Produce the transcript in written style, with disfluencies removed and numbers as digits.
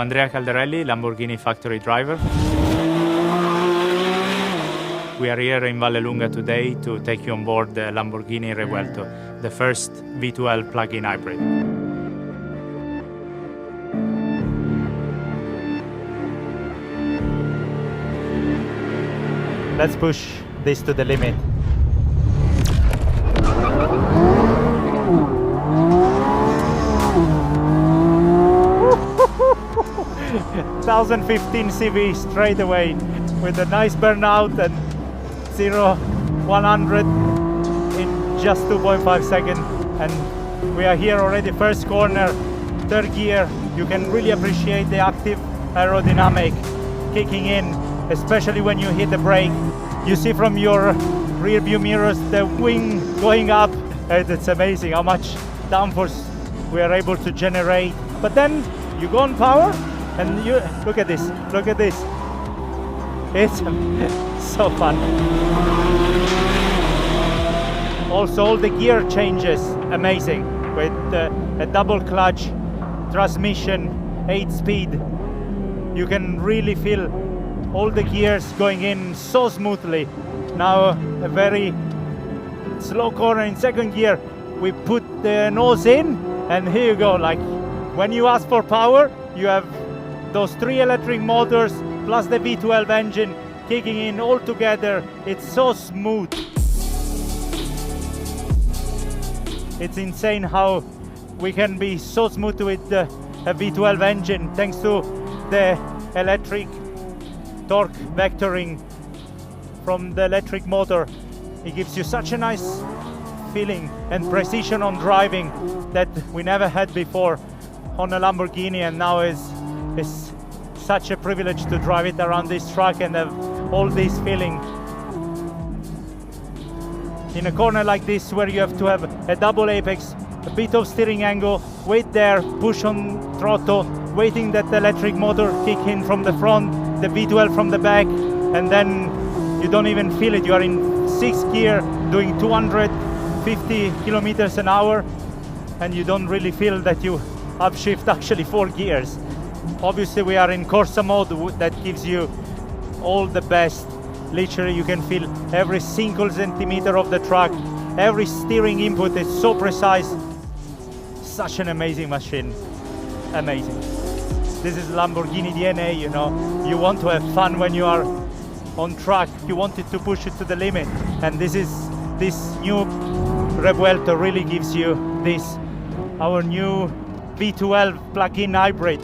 Andrea Caldarelli, Lamborghini factory driver. We are here in Vallelunga today to take you on board the Lamborghini Revuelto, the first V12 plug-in hybrid. Let's push this to the limit. 1015 CV straight away with a nice burnout and 0-100 in just 2.5 seconds. And we are here already, first corner, third gear. You can really appreciate the active aerodynamic kicking in, especially when you hit the brake. You see from your rear view mirrors the wing going up, and it's amazing how much downforce we are able to generate. But then you go on power and you look at this, it's so fun. Also all the gear changes, amazing, with a double clutch transmission, 8-speed. You can really feel all the gears going in so smoothly. Now a very slow corner in second gear, we put the nose in, and here you go. Like when you ask for power, you have those 3 electric motors plus the V12 engine kicking in all together. It's so smooth. It's insane how we can be so smooth with a V12 engine thanks to the electric torque vectoring from the electric motor. It gives you such a nice feeling and precision on driving that we never had before on a Lamborghini, and now it's such a privilege to drive it around this track and have all this feeling. In a corner like this where you have to have a double apex, a bit of steering angle, wait there, push on throttle, waiting that the electric motor kick in from the front, the V12 from the back, and then you don't even feel it. You are in 6th gear doing 250 kilometers an hour, and you don't really feel that you upshift actually 4 gears. Obviously we are in Corsa mode that gives you all the best. Literally you can feel every single centimeter of the track. Every steering input is so precise. Such an amazing machine. Amazing. This is Lamborghini DNA, you know. You want to have fun when you are on track. You wanted to push it to the limit. And this new Revuelto really gives you this. Our new V12 plug-in hybrid.